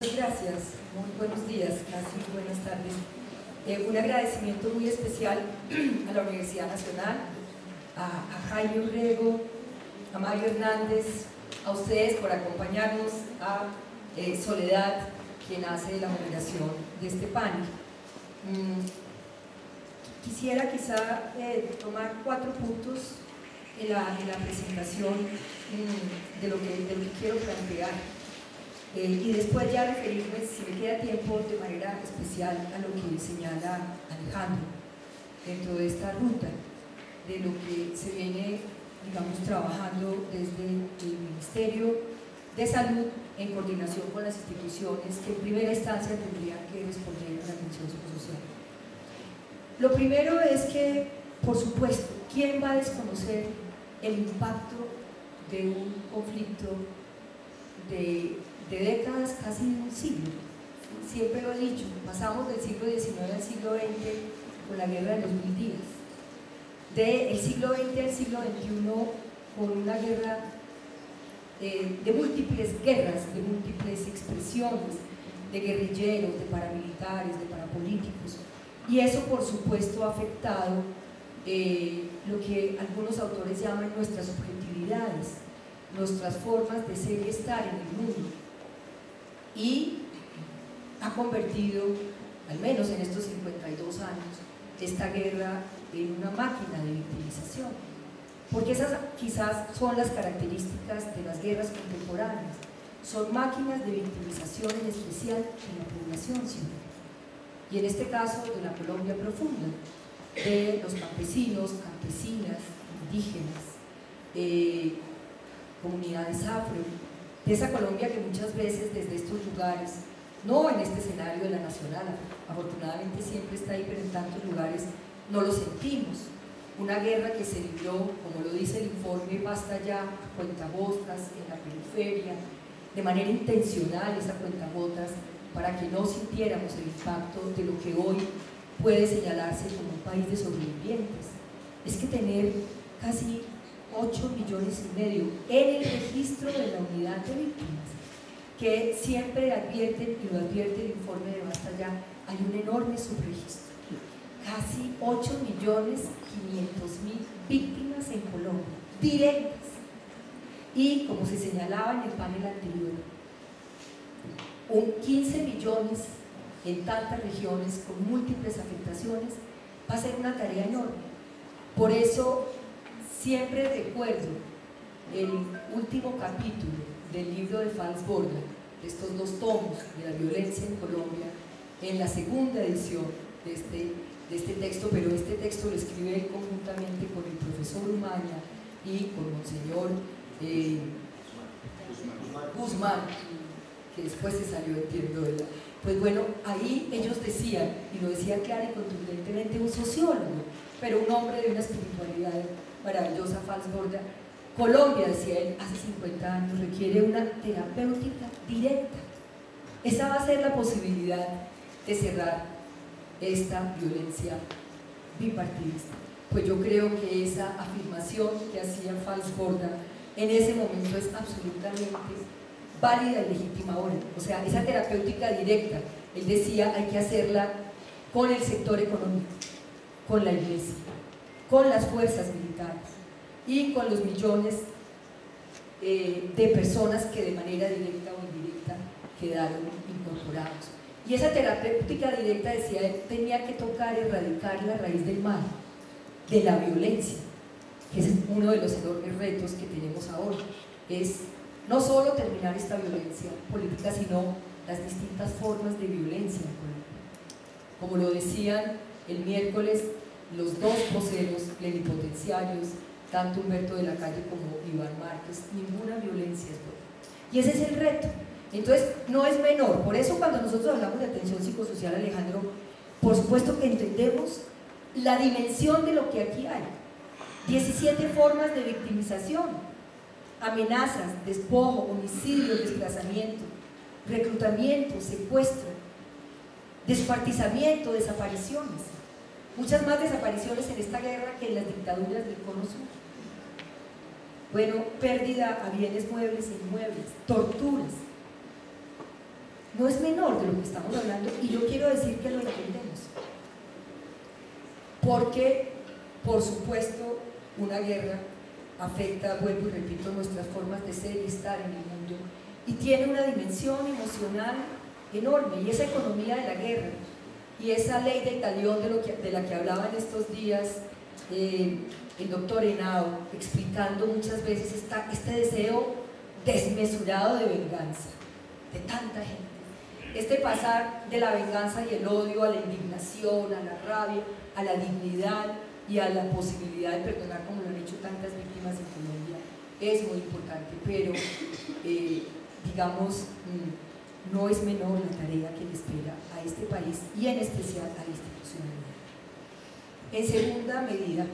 Gracias, muy buenos días, casi buenas tardes. Un agradecimiento muy especial a la Universidad Nacional, a Jaime Urrego, a Mario Hernández, a ustedes por acompañarnos, a Soledad, quien hace la moderación de este panel. Quisiera quizá tomar 4 puntos en la presentación de lo que quiero plantear. Y después ya referirme, si me queda tiempo, de manera especial a lo que señala Alejandro dentro de esta ruta, de lo que se viene, digamos, trabajando desde el Ministerio de Salud en coordinación con las instituciones que en primera instancia tendrían que responder a la atención psicosocial. Lo primero es que, por supuesto, ¿quién va a desconocer el impacto de un conflicto de décadas, casi de un siglo? Siempre lo he dicho, pasamos del siglo XIX al siglo XX con la guerra de los 1000 días, del siglo XX al siglo XXI con una guerra de múltiples guerras, de múltiples expresiones, de guerrilleros, de paramilitares, de parapolíticos, y eso por supuesto ha afectado lo que algunos autores llaman nuestras subjetividades, nuestras formas de ser y estar en el mundo, y ha convertido, al menos en estos 52 años, esta guerra en una máquina de victimización, porque esas quizás son las características de las guerras contemporáneas, son máquinas de victimización, en especial en la población civil, y en este caso de la Colombia profunda, de los campesinos, campesinas, indígenas, comunidades afro, de esa Colombia que muchas veces desde estos lugares, no en este escenario de la nacional, afortunadamente siempre está ahí, pero en tantos lugares no lo sentimos. Una guerra que se libró, como lo dice el informe, basta ya, a cuentagotas en la periferia, de manera intencional esa cuentagotas, para que no sintiéramos el impacto de lo que hoy puede señalarse como un país de sobrevivientes. Es que tener casi 8,5 millones en el registro de la unidad de víctimas, que siempre advierten, y lo advierte el informe de Basta Ya, hay un enorme subregistro, casi 8,5 millones víctimas en Colombia, directas, y como se señalaba en el panel anterior, 15 millones en tantas regiones con múltiples afectaciones, va a ser una tarea enorme. Por eso siempre recuerdo el último capítulo del libro de Falsborda, de estos 2 tomos de la violencia en Colombia, en la segunda edición de este texto, pero este texto lo escribe él conjuntamente con el profesor Umaña y con Monseñor Guzmán, que después se salió, entiendo, pues bueno, ahí ellos decían, y lo decía clara y contundentemente un sociólogo, pero un hombre de una espiritualidad maravillosa, Falsborda, Colombia, decía él, hace 50 años, requiere una terapéutica directa. Esa va a ser la posibilidad de cerrar esta violencia bipartidista. Pues yo creo que esa afirmación que hacía Falsborda en ese momento es absolutamente válida y legítima ahora. O sea, esa terapéutica directa, él decía, hay que hacerla con el sector económico, con la iglesia, con las fuerzas militares y con los millones de personas que de manera directa o indirecta quedaron incorporados. Y esa terapéutica directa, decía él, tenía que tocar, erradicar la raíz del mal, de la violencia, que es uno de los enormes retos que tenemos ahora. Es no solo terminar esta violencia política, sino las distintas formas de violencia en Colombia. Como lo decían el miércoles los 2 voceros plenipotenciarios, tanto Humberto de la Calle como Iván Márquez, ninguna violencia es buena. Y ese es el reto. Entonces, no es menor. Por eso cuando nosotros hablamos de atención psicosocial, Alejandro, por supuesto que entendemos la dimensión de lo que aquí hay. 17 formas de victimización, amenazas, despojo, homicidio, desplazamiento, reclutamiento, secuestro, descuartizamiento, desapariciones. Muchas más desapariciones en esta guerra que en las dictaduras del Cono Sur. Bueno, pérdida a bienes muebles e inmuebles, torturas, no es menor de lo que estamos hablando, y yo quiero decir que lo entendemos. Porque, por supuesto, una guerra afecta, vuelvo y repito, nuestras formas de ser y estar en el mundo, y tiene una dimensión emocional enorme, y esa economía de la guerra, y esa ley del talión de la que hablaba en estos días el doctor Henao, explicando muchas veces este deseo desmesurado de venganza de tanta gente, este pasar de la venganza y el odio a la indignación, a la rabia, a la dignidad y a la posibilidad de perdonar, como lo han hecho tantas víctimas en Colombia, es muy importante, pero digamos, no es menor la tarea que le espera a este país y en especial a la institucionalidad. En segunda medida,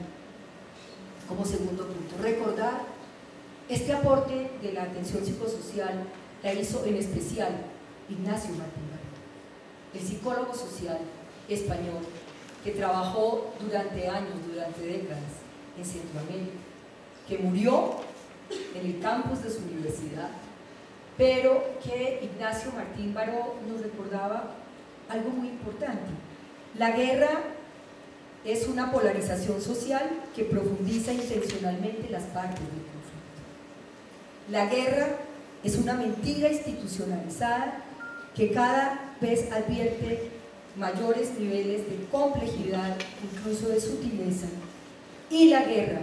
como segundo punto, recordar este aporte de la atención psicosocial la hizo en especial Ignacio Martín Baró, el psicólogo social español que trabajó durante años, durante décadas en Centroamérica, que murió en el campus de su universidad, pero que Ignacio Martín Baró nos recordaba algo muy importante. La guerra es una polarización social que profundiza intencionalmente las partes del conflicto. La guerra es una mentira institucionalizada que cada vez advierte mayores niveles de complejidad, incluso de sutileza, y la guerra,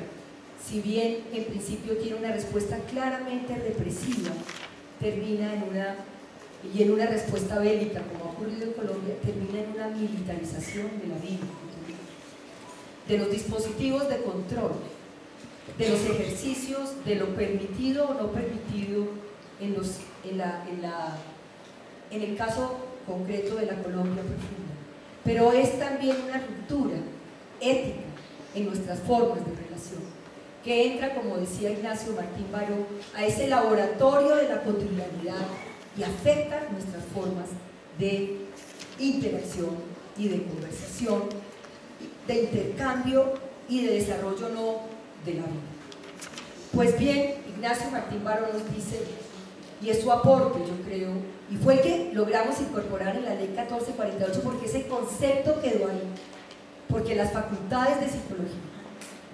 si bien en principio tiene una respuesta claramente represiva, termina en una respuesta bélica, como ha ocurrido en Colombia, termina en una militarización de la vida, de los dispositivos de control, de los ejercicios de lo permitido o no permitido en el caso concreto de la Colombia profunda. Pero es también una ruptura ética en nuestras formas de relación, que entra, como decía Ignacio Martín Baró, a ese laboratorio de la cotidianidad y afecta nuestras formas de interacción y de conversación, de intercambio y de desarrollo no de la vida. Pues bien, Ignacio Martín Baró nos dice, y es su aporte, yo creo, y fue el que logramos incorporar en la ley 1448, porque ese concepto quedó ahí, porque las facultades de psicología,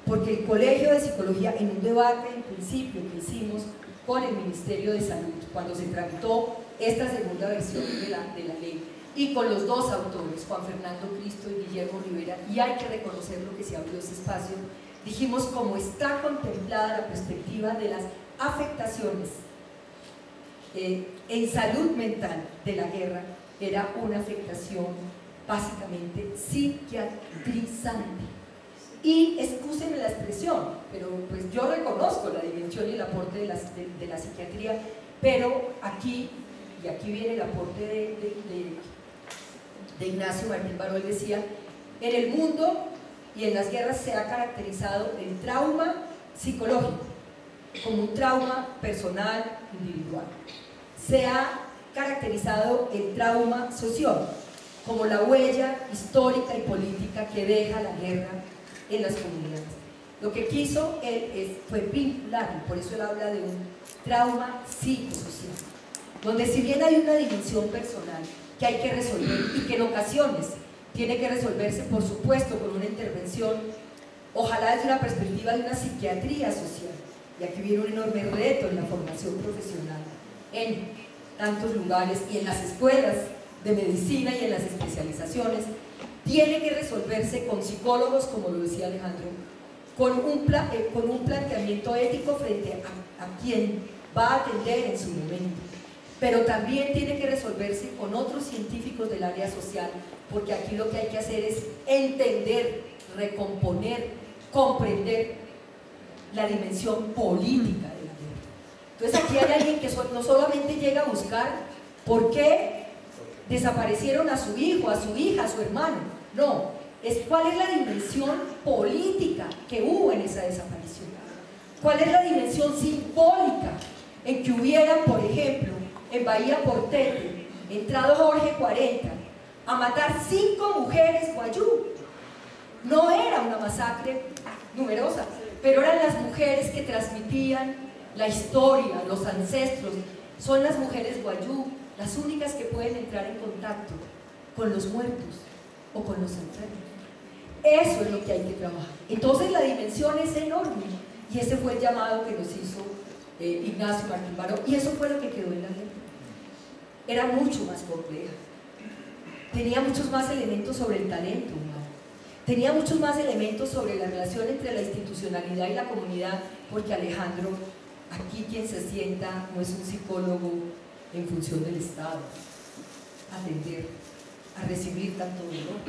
porque el Colegio de Psicología, en un debate en principio que hicimos con el Ministerio de Salud, cuando se tramitó esta segunda versión de la ley, y con los dos autores, Juan Fernando Cristo y Guillermo Rivera, y hay que reconocer lo que se abrió ese espacio, dijimos, como está contemplada la perspectiva de las afectaciones en salud mental de la guerra, era una afectación básicamente psiquiatrizante. Y excúsenme la expresión, pero pues yo reconozco la dimensión y el aporte de la psiquiatría, pero aquí, y aquí viene el aporte de Ignacio Martín Baró, él decía, en el mundo y en las guerras se ha caracterizado el trauma psicológico como un trauma personal, individual. Se ha caracterizado el trauma social como la huella histórica y política que deja la guerra en las comunidades. Lo que quiso él fue vincular, y por eso él habla de un trauma psicosocial, donde si bien hay una dimensión personal que hay que resolver y que en ocasiones tiene que resolverse, por supuesto, con una intervención, ojalá desde una perspectiva de una psiquiatría social, y aquí viene un enorme reto en la formación profesional, en tantos lugares y en las escuelas de medicina y en las especializaciones, tiene que resolverse con psicólogos, como lo decía Alejandro, con un planteamiento ético frente a quien va a atender en su momento, pero también tiene que resolverse con otros científicos del área social, porque aquí lo que hay que hacer es entender, recomponer, comprender la dimensión política de la guerra. Entonces aquí hay alguien que no solamente llega a buscar por qué desaparecieron a su hijo, a su hija, a su hermano, no, es cuál es la dimensión política que hubo en esa desaparición, cuál es la dimensión simbólica en que hubieran, por ejemplo, en Bahía Portete, entrado Jorge 40 a matar 5 mujeres guayú. No era una masacre numerosa, pero eran las mujeres que transmitían la historia, los ancestros, son las mujeres guayú, las únicas que pueden entrar en contacto con los muertos o con los enfermos. Eso es lo que hay que trabajar. Entonces la dimensión es enorme, y ese fue el llamado que nos hizo Ignacio Martín Baró, y eso fue lo que quedó en la ley. Era mucho más compleja, tenía muchos más elementos sobre el talento humano, tenía muchos más elementos sobre la relación entre la institucionalidad y la comunidad, porque Alejandro, aquí quien se sienta no es un psicólogo en función del Estado, a atender, a recibir tanto dolor.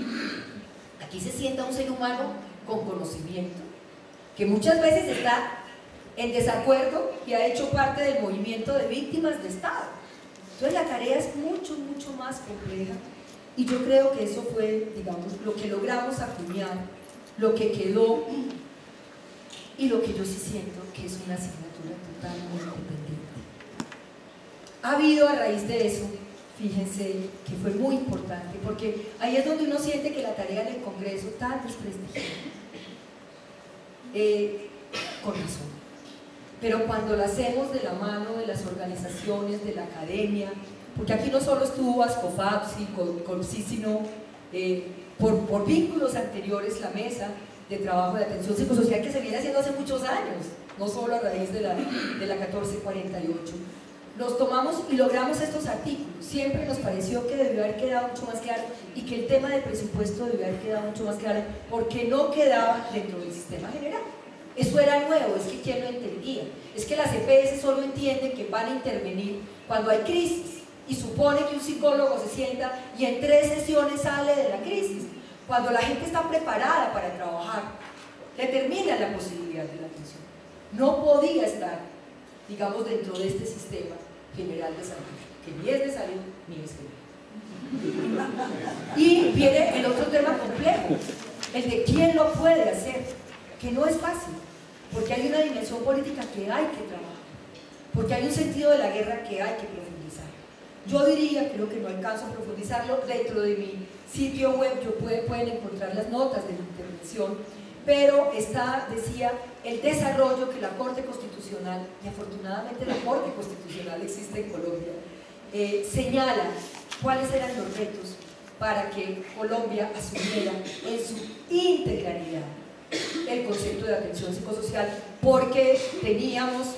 Aquí se sienta un ser humano con conocimiento, que muchas veces está en desacuerdo y ha hecho parte del movimiento de víctimas de Estado. Entonces la tarea es mucho, mucho más compleja, y yo creo que eso fue, digamos, lo que logramos acuñar, lo que quedó, y lo que yo sí siento que es una asignatura totalmente pendiente. Ha habido, a raíz de eso, fíjense que fue muy importante, porque ahí es donde uno siente que la tarea del Congreso tan desprestigiada, con razón. Pero cuando la hacemos de la mano de las organizaciones, de la academia, porque aquí no solo estuvo Ascofapsi, Colpsi, sino por vínculos anteriores la mesa de trabajo de atención psicosocial que se viene haciendo hace muchos años, no solo a raíz de la 1448. Los tomamos y logramos estos artículos. Siempre nos pareció que debió haber quedado mucho más claro, y que el tema de presupuesto debió haber quedado mucho más claro, porque no quedaba dentro del sistema general. Eso era nuevo, es que ¿quién lo entendía? Es que las EPS solo entienden que van a intervenir cuando hay crisis, y supone que un psicólogo se sienta y en 3 sesiones sale de la crisis. Cuando la gente está preparada para trabajar, determina la posibilidad de la atención. No podía estar, digamos, dentro de este sistema general de salud, que ni es de salud ni es general. Y viene el otro tema complejo, el de quién lo puede hacer, que no es fácil, porque hay una dimensión política que hay que trabajar, porque hay un sentido de la guerra que hay que profundizar. Yo diría, creo que no alcanzo a profundizarlo, dentro de mi sitio web pueden encontrar las notas de mi intervención, pero está, decía, el desarrollo que la Corte Constitucional, y afortunadamente la Corte Constitucional existe en Colombia, señala cuáles eran los retos para que Colombia asumiera en su integralidad el concepto de atención psicosocial, porque teníamos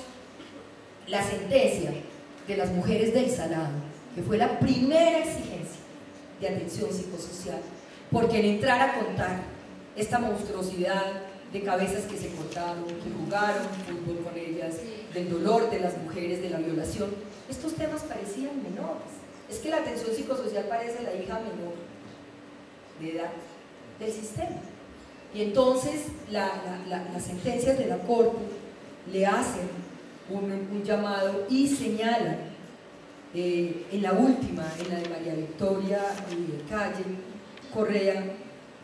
la sentencia de las mujeres del Salado, que fue la primera exigencia de atención psicosocial, porque en entrar a contar esta monstruosidad de cabezas que se cortaron, que jugaron fútbol con ellas, del dolor de las mujeres, de la violación, estos temas parecían menores. Es que la atención psicosocial parece la hija menor de edad del sistema. Y entonces las sentencias de la Corte le hacen un llamado y señalan en la última, en la de María Victoria Calle Correa,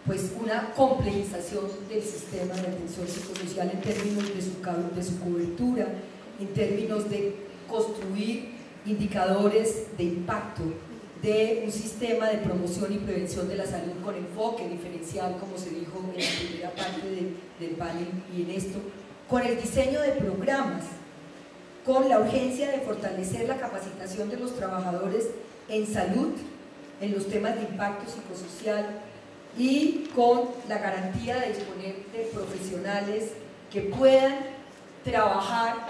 pues una complejización del sistema de atención psicosocial en términos de su cobertura, en términos de construir indicadores de impacto de un sistema de promoción y prevención de la salud con enfoque diferencial, como se dijo en la primera parte del panel, y en esto, con el diseño de programas, con la urgencia de fortalecer la capacitación de los trabajadores en salud, en los temas de impacto psicosocial, y con la garantía de disponer de profesionales que puedan trabajar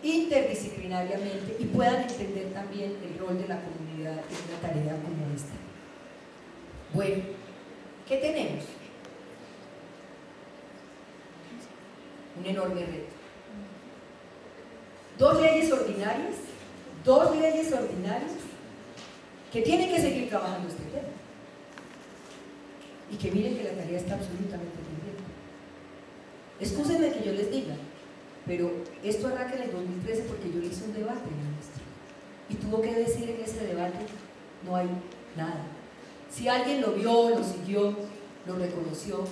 interdisciplinariamente y puedan entender también el rol de la comunidad en una tarea como esta. Bueno, ¿qué tenemos? Un enorme reto. Dos leyes ordinarias que tienen que seguir trabajando este tema. Y que miren que la tarea está absolutamente pendiente. Excúsenme que yo les diga, pero esto arranca en el 2013 porque yo hice un debate, ministro, y tuvo que decir en ese debate: no hay nada. Si alguien lo vio, lo siguió, lo reconoció,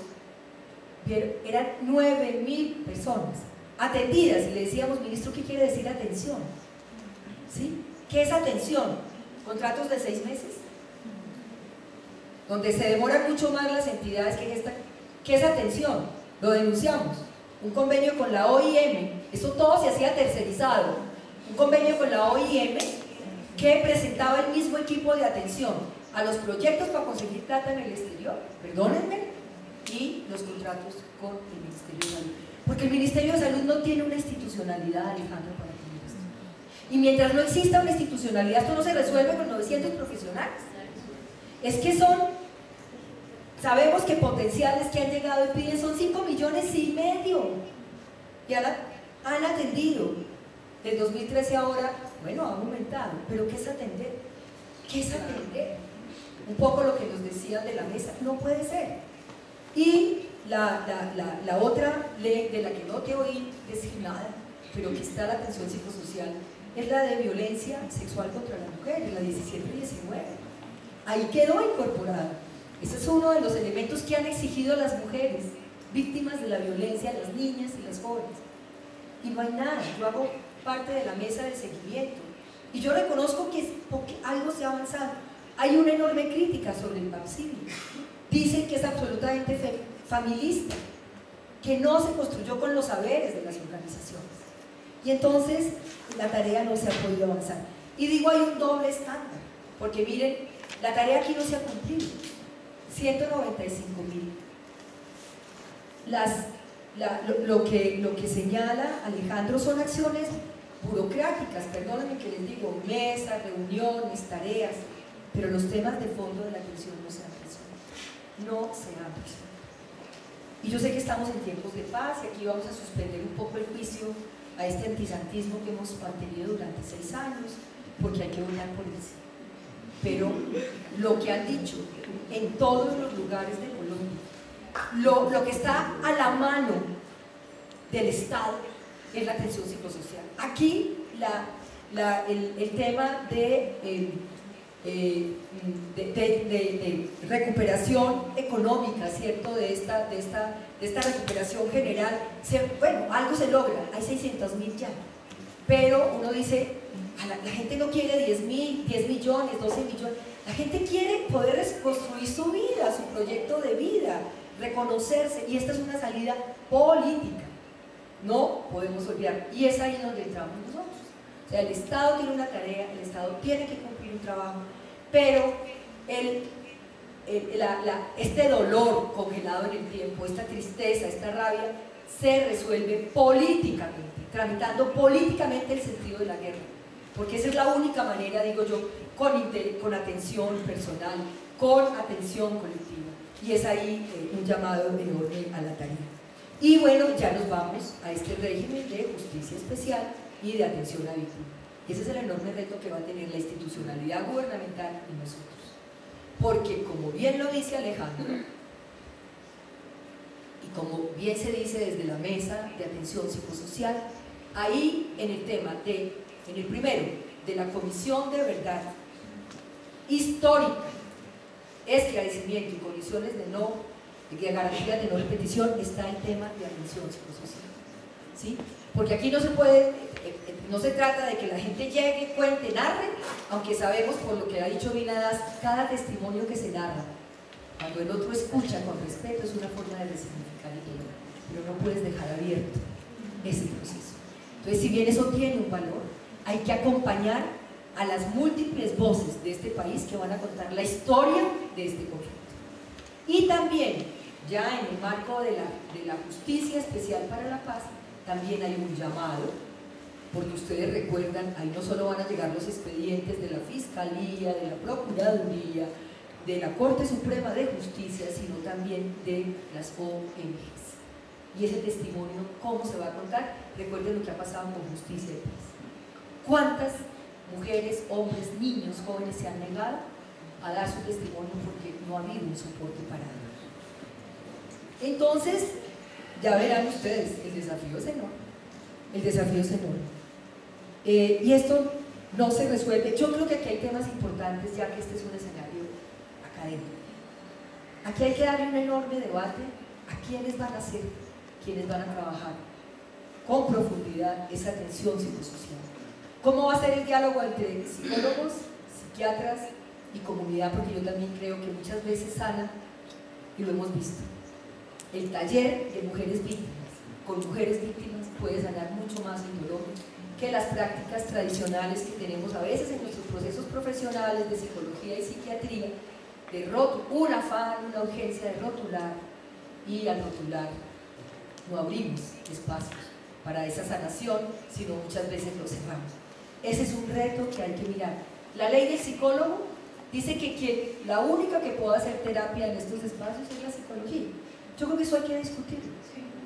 eran 9.000 personas atendidas, y le decíamos: ministro, ¿qué quiere decir atención? ¿Sí? ¿Qué es atención? ¿Contratos de 6 meses? Donde se demoran mucho más las entidades que esta. ¿Qué es atención? Lo denunciamos. Un convenio con la OIM, eso todo se hacía tercerizado. Un convenio con la OIM que presentaba el mismo equipo de atención a los proyectos para conseguir plata en el exterior, perdónenme, y los contratos con el Ministerio de Salud. Porque el Ministerio de Salud no tiene una institucionalidad, Alejandro, para tener esto. Y mientras no exista una institucionalidad, esto no se resuelve con 900 profesionales. Es que sabemos que potenciales que han llegado y piden son 5,5 millones y han atendido. Del 2013 ahora, bueno, ha aumentado, pero ¿qué es atender? ¿Qué es atender? Un poco lo que nos decían de la mesa, no puede ser. Y la otra ley de la que no te oí decir nada, pero que está la atención psicosocial, es la de violencia sexual contra la mujer, la 17 y 19. Ahí quedó incorporada. Ese es uno de los elementos que han exigido las mujeres víctimas de la violencia, las niñas y las jóvenes. Y no hay nada, yo hago parte de la mesa de seguimiento y yo reconozco que algo se ha avanzado. Hay una enorme crítica sobre el PAPSIBI. Dicen que es absolutamente familista, que no se construyó con los saberes de las organizaciones. Y entonces la tarea no se ha podido avanzar. Y digo, hay un doble estándar, porque miren, la tarea aquí no se ha cumplido. 195,000. Lo que señala Alejandro son acciones burocráticas, perdónenme que les digo, mesas, reuniones, tareas, pero los temas de fondo de la atención no se han resuelto. No se han resuelto. Y yo sé que estamos en tiempos de paz y aquí vamos a suspender un poco el juicio a este antisantismo que hemos mantenido durante 6 años, porque hay que votar por eso. Pero lo que han dicho en todos los lugares de Colombia, lo que está a la mano del Estado es la atención psicosocial. Aquí el tema de recuperación económica, ¿cierto? De esta recuperación general, bueno, algo se logra, hay 600,000 ya, pero uno dice, la gente no quiere 10 millones, 12 millones, la gente quiere poder reconstruir su vida, su proyecto de vida, reconocerse, y esta es una salida política, no podemos olvidar, y es ahí donde entramos nosotros. O sea, el Estado tiene una tarea, el Estado tiene que cumplir un trabajo, pero este dolor congelado en el tiempo, esta tristeza, esta rabia, se resuelve políticamente, tramitando políticamente el sentido de la guerra, porque esa es la única manera, digo yo, con atención personal, con atención colectiva, y es ahí un llamado enorme a la tarea. Y bueno, ya nos vamos a este régimen de justicia especial y de atención a víctimas. Ese es el enorme reto que va a tener la institucionalidad gubernamental y nosotros. Porque, como bien lo dice Alejandro, y como bien se dice desde la mesa de atención psicosocial, ahí en el tema en el primero, de la comisión de verdad histórica, esclarecimiento y condiciones de garantías de no repetición, está el tema de atención psicosocial, ¿sí? Porque aquí no se trata de que la gente llegue, cuente, narre, aunque sabemos por lo que ha dicho Vinadas, cada testimonio que se narra, cuando el otro escucha con respeto, es una forma de resignificar el dolor, pero no puedes dejar abierto ese proceso. Entonces, si bien eso tiene un valor, hay que acompañar a las múltiples voces de este país que van a contar la historia de este conflicto. Y también, ya en el marco de la justicia especial para la paz, también hay un llamado, porque ustedes recuerdan, ahí no solo van a llegar los expedientes de la Fiscalía, de la Procuraduría, de la Corte Suprema de Justicia, sino también de las ONGs. Y ese testimonio, ¿cómo se va a contar? Recuerden lo que ha pasado con Justicia y Paz. ¿Cuántas mujeres, hombres, niños, jóvenes se han negado a dar su testimonio porque no ha habido un soporte para ellos? Entonces, ya verán ustedes, el desafío es enorme. El desafío es enorme. Y esto no se resuelve. Yo creo que aquí hay temas importantes, ya que este es un escenario académico. Aquí hay que darle un enorme debate a quiénes van a ser, quiénes van a trabajar con profundidad esa atención psicosocial. ¿Cómo va a ser el diálogo entre psicólogos, psiquiatras y comunidad? Porque yo también creo que muchas veces sana, y lo hemos visto, el taller de mujeres víctimas, con mujeres víctimas, puede sanar mucho más el dolor que las prácticas tradicionales que tenemos a veces en nuestros procesos profesionales de psicología y psiquiatría, de un afán, una urgencia de rotular, y al rotular no abrimos espacios para esa sanación, sino muchas veces lo cerramos. Ese es un reto que hay que mirar. La ley del psicólogo dice que la única que puede hacer terapia en estos espacios es la psicología. Yo creo que eso hay que discutirlo.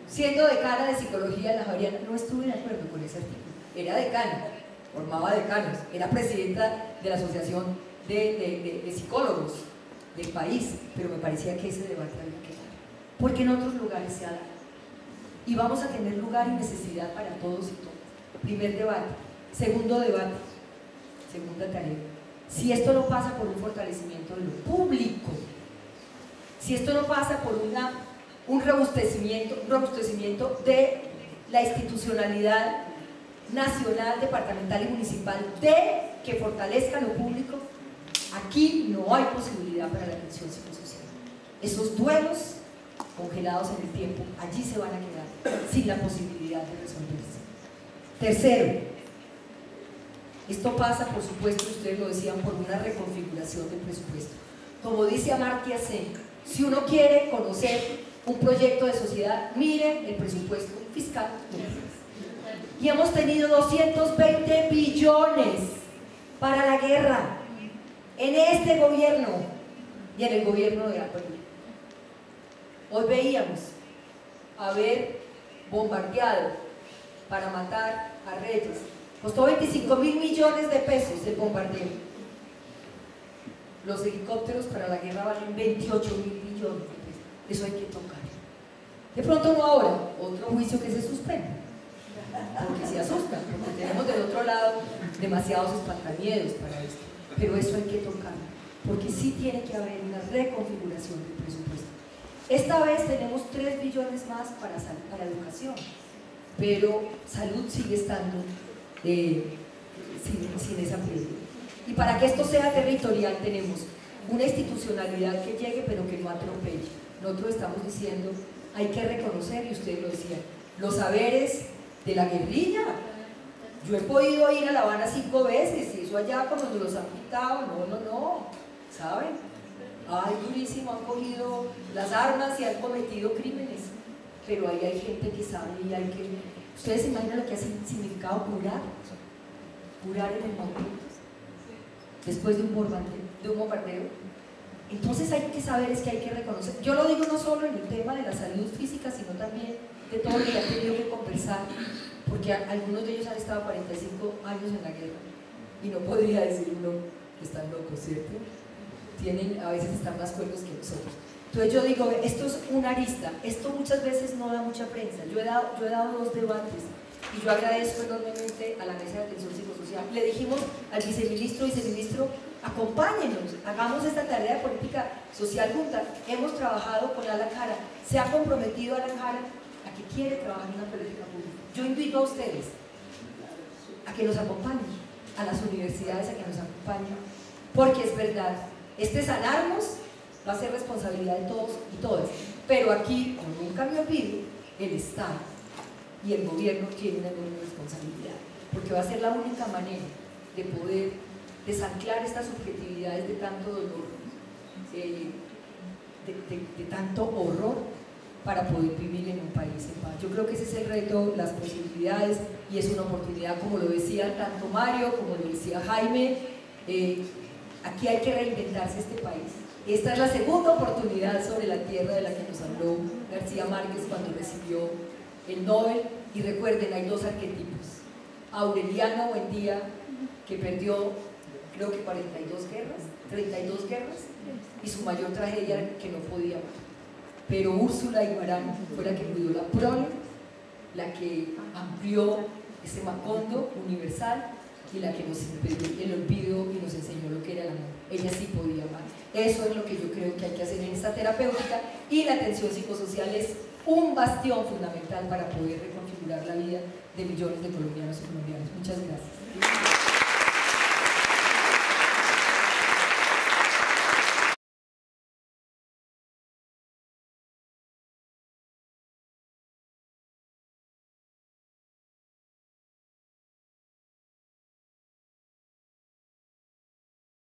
Siendo decana de psicología en la Javeriana, no estuve de acuerdo con ese artículo. Era decana, formaba decanos, era presidenta de la Asociación de Psicólogos del país, pero me parecía que ese debate había que dar, porque en otros lugares se ha dado. Y vamos a tener lugar y necesidad para todos y todas. Primer debate. Segundo debate, segunda tarea. Si esto no pasa por un fortalecimiento de lo público, si esto no pasa por un robustecimiento de la institucionalidad nacional, departamental y municipal, de que fortalezca lo público, aquí no hay posibilidad para la atención psicosocial. Esos duelos congelados en el tiempo, allí se van a quedar sin la posibilidad de resolverse. Tercero, esto pasa, por supuesto, ustedes lo decían, por una reconfiguración del presupuesto. Como dice Amartya Sen, si uno quiere conocer un proyecto de sociedad, miren el presupuesto fiscal. Y hemos tenido 220 billones para la guerra en este gobierno y en el gobierno de Álvaro. Hoy veíamos haber bombardeado para matar a Reyes. Costó 25.000 millones de pesos el bombardeo. Los helicópteros para la guerra valen 28.000 millones de pesos. Eso hay que tocar. De pronto no ahora, otro juicio que se suspende, porque se asustan, porque tenemos del otro lado demasiados espantamiedos para esto. Pero eso hay que tocar, porque sí tiene que haber una reconfiguración del presupuesto. Esta vez tenemos 3 billones más para educación, pero salud sigue estando sin esa prioridad. Y para que esto sea territorial tenemos una institucionalidad que llegue pero que no atropelle. Nosotros estamos diciendo, hay que reconocer, y ustedes lo decían, los saberes de la guerrilla. Yo he podido ir a La Habana 5 veces y eso allá como nos los han quitado, no, ¿saben? Ay, durísimo, han cogido las armas y han cometido crímenes, pero ahí hay gente que sabe y hay que... ¿Ustedes se imaginan lo que ha significado curar en el momento después de un bombardeo? Entonces hay que saber, es que hay que reconocer. Yo lo digo no solo en el tema de la salud física, sino también de todo lo que han tenido que conversar, porque algunos de ellos han estado 45 años en la guerra y no podría decir uno que están locos, ¿cierto? A veces están más cuerdos que nosotros. Entonces yo digo, esto es una arista, esto muchas veces no da mucha prensa. Yo he dado 2 debates y yo agradezco enormemente a la Mesa de Atención Psicosocial. Le dijimos al viceministro, acompáñenos, hagamos esta tarea de política social junta. Hemos trabajado con Alan Jara, se ha comprometido Alan Jara a que quiere trabajar en una política pública. Yo invito a ustedes a que nos acompañen, a las universidades a que nos acompañen, porque es verdad, sanarnos va a ser responsabilidad de todos y todas, pero aquí, como nunca me olvido, el Estado y el gobierno tienen una enorme responsabilidad, porque va a ser la única manera de poder desanclar estas subjetividades de tanto dolor, de tanto horror, para poder vivir en un país en paz. Yo creo que ese es el reto, las posibilidades, y es una oportunidad, como lo decía tanto Mario, como lo decía Jaime, aquí hay que reinventarse este país. Esta es la segunda oportunidad sobre la tierra de la que nos habló García Márquez cuando recibió el Nobel, y recuerden, hay 2 arquetipos. Aureliano Buendía, que perdió creo que 32 guerras, y su mayor tragedia era que no podía más. Pero Úrsula Iguarán fue la que cuidó la prole, la que amplió ese Macondo universal y la que nos impidió el olvido y nos enseñó lo que era el amor. Ella sí podía amar. Eso es lo que yo creo que hay que hacer en esta terapéutica, y la atención psicosocial es un bastión fundamental para poder reconfigurar la vida de millones de colombianos y colombianas. Muchas gracias.